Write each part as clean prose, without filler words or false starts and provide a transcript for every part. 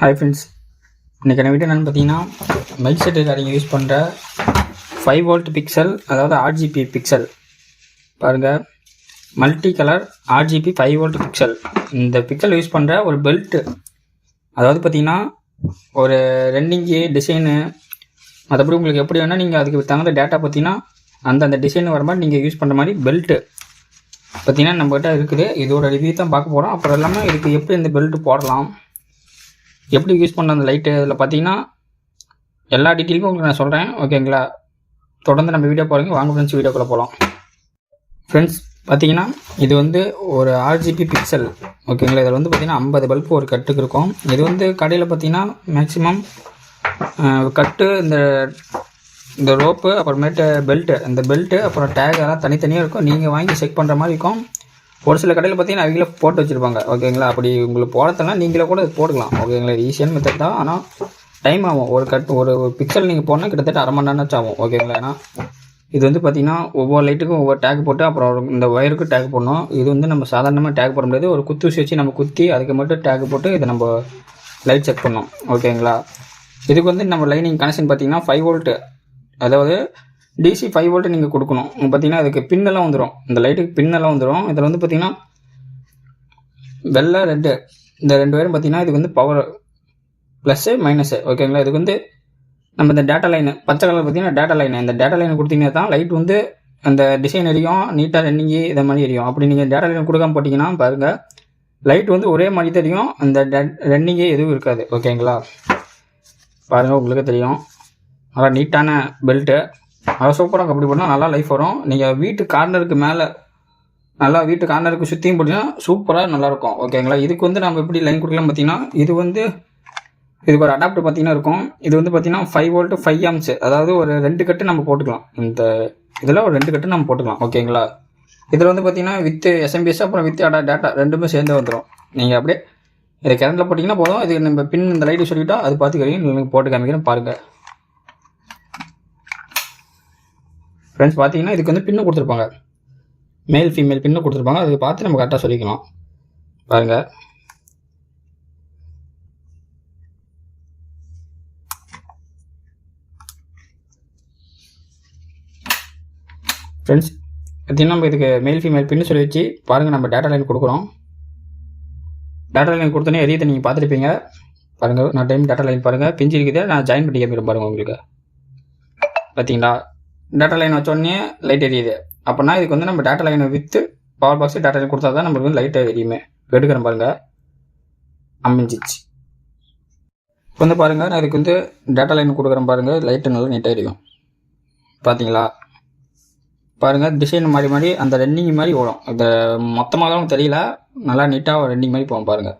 Hi friends, இன்றைக்கான video என்னென்னு பார்த்தீங்கன்னா மைக் செட்டுக்காரங்க யூஸ் பண்ணுற 5 வோல்ட் பிக்சல், அதாவது ஆர்ஜிபி பிக்சல் பாருங்கள். Multi colour RGB 5 volt pixel. இந்த பிக்சல் யூஸ் பண்ணுற ஒரு பெல்ட்டு, அதாவது பார்த்தீங்கன்னா ஒரு ரெண்டிங்கு டிசைனு, மற்றபடி உங்களுக்கு எப்படி வேணால் நீங்கள் அதுக்கு தகுந்த டேட்டா பார்த்தீங்கன்னா அந்த டிசைன் வர மாதிரி நீங்கள் யூஸ் பண்ணுற மாதிரி பெல்ட்டு பார்த்தீங்கன்னா நம்மகிட்ட இருக்குது. இதோட ரிவ்யூ தான் பார்க்க போகிறோம். அப்புறம் இல்லாமல் இதுக்கு எப்படி இந்த பெல்ட்டு போடலாம், எப்படி யூஸ் பண்ண அந்த லைட்டு, இதில் பார்த்தீங்கன்னா எல்லா டீட்டெயிலுமே உங்களுக்கு நான் சொல்கிறேன். ஓகேங்களா? தொடர்ந்து நம்ம வீடியோ பாருங்கள். வாங்க ஃப்ரெண்ட்ஸ், வீடியோக்குள்ளே போகலாம். ஃப்ரெண்ட்ஸ் பார்த்தீங்கன்னா இது வந்து ஒரு ஆர்ஜிபி பிக்சல். ஓகேங்களா? இதில் வந்து பார்த்தீங்கன்னா 50 பல்பு ஒரு கட்டுக்கு இருக்கும். இது வந்து கடையில் பார்த்தீங்கன்னா மேக்ஸிமம் கட்டு, இந்த ரோப்பு, அப்புறமேட்டு பெல்ட்டு, இந்த பெல்ட்டு அப்புறம் டேக் எல்லாம் தனித்தனியாக இருக்கும். நீங்கள் வாங்கி செக் பண்ணுற மாதிரி இருக்கும். ஒரு சில கடையில் பார்த்தீங்கன்னா அவங்களே போட்டு வச்சுருப்பாங்க. ஓகேங்களா? அப்படி உங்களுக்கு போடத்தெல்லாம் நீங்களே கூட போட்டுக்கலாம். ஓகேங்களா? இது ஈஸியான மெத்தட் தான். ஆனால் டைம் ஆகும். ஒரு பிக்சல் நீங்கள் போனால் கிட்டத்தட்ட அரை மணி நேரம் ஆகும். ஓகேங்களா? ஏன்னா இது வந்து பார்த்திங்கன்னா ஒவ்வொரு லைட்டுக்கும் ஒவ்வொரு டேக் போட்டு அப்புறம் இந்த ஒயருக்கு டேக் போடணும். இது வந்து நம்ம சாதாரணமாக டேக் போட முடியாது. ஒரு குத்து வச்சு நம்ம குத்தி அதுக்கு மட்டும் டேக் போட்டு இதை நம்ம லைட் செக் பண்ணோம். ஓகேங்களா? இதுக்கு வந்து நம்ம லைனிங் கனெக்ஷன் பார்த்திங்கன்னா 5 வோல்ட்டு, அதாவது டிசி 5 வோல்ட்டு நீங்கள் கொடுக்கணும். பார்த்தீங்கன்னா அதுக்கு பின்னெல்லாம் வந்துடும். இந்த லைட்டுக்கு பின்னெல்லாம் வந்துடும். இதில் வந்து பார்த்திங்கன்னா வெள்ளை ரெட்டு, இந்த 2 பேரும் பார்த்திங்கன்னா இதுக்கு வந்து பவர் ப்ளஸ்ஸு மைனஸு. ஓகேங்களா? இதுக்கு வந்து நம்ம இந்த டேட்டா லைனு பச்சை கலர் பார்த்திங்கன்னா டேட்டா லைனு, இந்த டேட்டா லைன் கொடுத்தீங்கன்னா தான் லைட் வந்து அந்த டிசைன் எரியும், நீட்டாக ரெண்டிங்கு இதை மாதிரி எரியும். அப்படி நீங்கள் டேட்டா லைன் கொடுக்காம போட்டிங்கன்னா பாருங்கள், லைட் வந்து ஒரே மாதிரி தெரியும், அந்த ரெண்டிங்கே எதுவும் இருக்காது. ஓகேங்களா? பாருங்கள், உங்களுக்கு தெரியும். நல்லா நீட்டான பெல்ட்டு, அதை சூப்பராக அப்படி போட்டால் நல்லா லைஃப் வரும். நீங்கள் வீட்டு கார்னருக்கு மேலே நல்லா வீட்டு கார்னருக்கு சுற்றியும் போட்டிங்கன்னா சூப்பராக நல்லாயிருக்கும். ஓகேங்களா? இதுக்கு வந்து நம்ம எப்படி லைன் கொடுக்கலாம் பார்த்தீங்கன்னா, இதுக்கு ஒரு அடாப்டர் பார்த்தீங்கன்னா இருக்கும். இது வந்து பார்த்தீங்கன்னா 5 வோல்ட்டு 5 ஆம்ஸ், அதாவது ஒரு 2 கட்டு நம்ம போட்டுக்கலாம். இந்த இதில் ஒரு 2 கட்டு நம்ம போட்டுக்கலாம். ஓகேங்களா? இதில் வந்து பார்த்தீங்கன்னா வித் எஸ்எம்பிஎஸ் அப்புறம் வித் டேட்டா ரெண்டுமே சேர்ந்து வந்துடும். நீங்கள் அப்படியே இதை கரண்டில் போட்டிங்கன்னா போதும். இது நம்ம பின் இந்த லைட்டு சொல்லிவிட்டா அது பார்த்துக்கிறீங்க. நீங்கள் போட்டு காமிக்கிறேன் பாருங்கள். ஃப்ரெண்ட்ஸ் பார்த்தீங்கன்னா இதுக்கு வந்து பின்னு கொடுத்துருப்பாங்க, மேல் ஃபீமேல் பின்னு கொடுத்துருப்பாங்க. அதுக்கு பார்த்து நம்ம கரெக்டாக சொல்லிக்கலாம். பாருங்கள், ஃப்ரெண்ட்ஸ் பார்த்தீங்கன்னா நம்ம இதுக்கு மேல் ஃபீமேல் பின்னு சொல்லி வச்சு பாருங்கள். நம்ம டேட்டா லைன் கொடுக்குறோம். டேட்டா லைன் கொடுத்தோன்னே எரியத்தை நீங்கள் பார்த்துருப்பீங்க. பாருங்கள், நான் டைம் டேட்டா லைன் பாருங்கள், பிஞ்சு இருக்குது. நான் ஜாயின் பண்ணி கேட்குறேன் பாருங்கள். உங்களுக்கு பார்த்தீங்களா, டேட்டா லைன் வச்சோடனே லைட் எரியுது. அப்படின்னா இதுக்கு வந்து நம்ம டேட்டா லைனை with power box data line கொடுத்தா தான் நம்மளுக்கு வந்து லைட் எரியுமே. எடுக்கிறேன் பாருங்கள், அமைஞ்சிச்சு. இப்போ வந்து பாருங்கள், நான் இதுக்கு வந்து டேட்டா லைன் கொடுக்குறேன் பாருங்கள். லைட்டு நல்லா நீட்டாக எரியும். பார்த்தீங்களா? பாருங்கள், டிசைன் மாதிரி மாதிரி அந்த ரெண்டிங் மாதிரி ஓடும். இந்த மொத்தமாக தெரியல, நல்லா நீட்டாக ரெண்டிங் மாதிரி போகும். பாருங்கள்,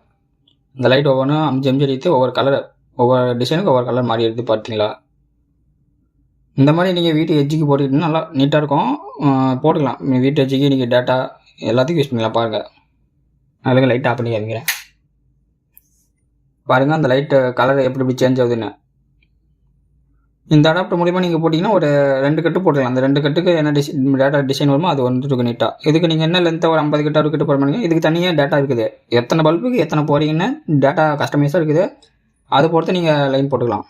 இந்த லைட் ஒவ்வொன்றும் அஞ்சு எரியுது. ஒவ்வொரு டிசைனுக்கு ஒவ்வொரு கலர் மாறி எடுத்து பார்த்தீங்களா? இந்த மாதிரி நீங்கள் வீட்டு எஜ்ஜுக்கு போட்டுக்கிட்டீங்கன்னா நல்லா நீட்டாக இருக்கும். போட்டுக்கலாம். வீட்டு எஜ்ஜுக்கு நீங்கள் டேட்டா எல்லாத்துக்கும் யூஸ் பண்ணிக்கலாம். பாருங்கள், அதுக்கு லைட் ஆஃப் பண்ணி காமிக்கிறேன். பாருங்கள், அந்த லைட்டு கலர் எப்படி சேஞ்ச் ஆகுதுன்னு. இந்த அடாப்டர் மூலிமா நீங்கள் போட்டிங்கன்னா ஒரு 2 கட்டு போட்டுக்கலாம். அந்த 2 கட்டுக்கு என்ன டேட்டா டிசைன் வருமோ அது வந்துட்டு நீட்டாக. இதுக்கு நீங்கள் என்ன லென்த்தாக ஒரு 50 கட்டு 60 கட்டு போட முடியுங்க. இதுக்கு தனியாக டேட்டா இருக்குது. எத்தனை பல்புக்கு எத்தனை போகிறீங்கன்னு டேட்டா கஸ்டமைஸாக இருக்குது. அதை பொறுத்து நீங்கள் லைன் போட்டுக்கலாம்.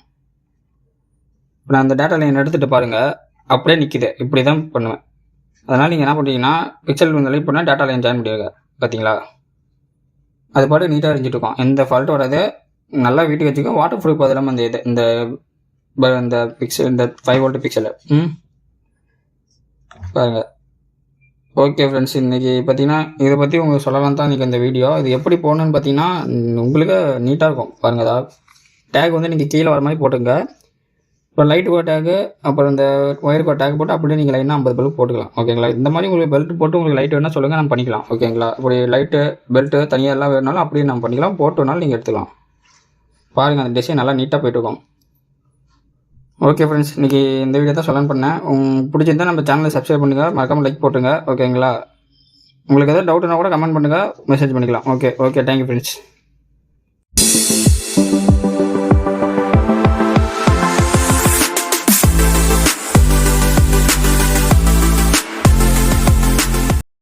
இப்போ நான் அந்த டேட்டா லைன் எடுத்துகிட்டு பாருங்கள், அப்படியே நிற்கிது. இப்படி தான் பண்ணுவேன். அதனால் நீங்கள் என்ன பண்ணுறீங்கன்னா பிக்சல் வந்து லைட் பண்ணால் டேட்டா லைன் ஜாயின் பண்ணிடுங்க. பார்த்தீங்களா? அது பாட்டு நீட்டாக எரிஞ்சிட்டு இருக்கும். எந்த ஃபால்ட்டும் வராது. நல்லா வீட்டுக்கு வச்சுக்கோ. வாட்டர் ப்ரூஃப் அது இல்லாமல் இந்த பிக்சல், இந்த 5 வோல்ட் பிக்சலு பாருங்கள். ஓகே ஃப்ரெண்ட்ஸ், இன்றைக்கி பார்த்தீங்கன்னா இதை பற்றி உங்களுக்கு சொல்லலாம் தான் இன்றைக்கி இந்த வீடியோ. இது எப்படி போடணுன்னு பார்த்தீங்கன்னா உங்களுக்கு நீட்டாக இருக்கும். பாருங்கள், அதாவது டேக் வந்து நீங்கள் கீழே வர மாதிரி போட்டுங்க. இப்போ லைட்டுக்கு ஒரு டேக்கு, அப்புறம் இந்த ஒயருக்கு ஒரு டேக் போட்டு அப்படியே நீங்கள் லைனாக 50 பல்ப் போட்டுக்கலாம். ஓகேங்களா? இந்த மாதிரி உங்களுக்கு பெல்ட் போட்டு உங்களுக்கு லைட் வேணால் சொல்லுங்கள், நம்ம பண்ணிக்கலாம். ஓகேங்களா? இப்படி லைட்டு பெல்ட்டு தனியாக எல்லாம் வேணாலும் அப்படியே நம்ம பண்ணிக்கலாம். போட்டுனாலும் நீங்கள் எடுத்துக்கலாம். பாருங்கள், அந்த டிசைன் நல்லா நீட்டாக போய்ட்டுருக்கும். ஓகே ஃப்ரெண்ட்ஸ், இன்றைக்கி இந்த வீடியோ தான் சொல்லலான்னு பண்ணேன். பிடிச்சிருந்தால் நம்ம சேனலை சப்ஸ்கிரைப் பண்ணுங்கள், மறக்காமல் லைக் போட்டுங்க. ஓகேங்களா? உங்களுக்கு எதாவது டவுட்னா கூட கமெண்ட் பண்ணுங்கள், மெசேஜ் பண்ணிக்கலாம். Okay thank you friends.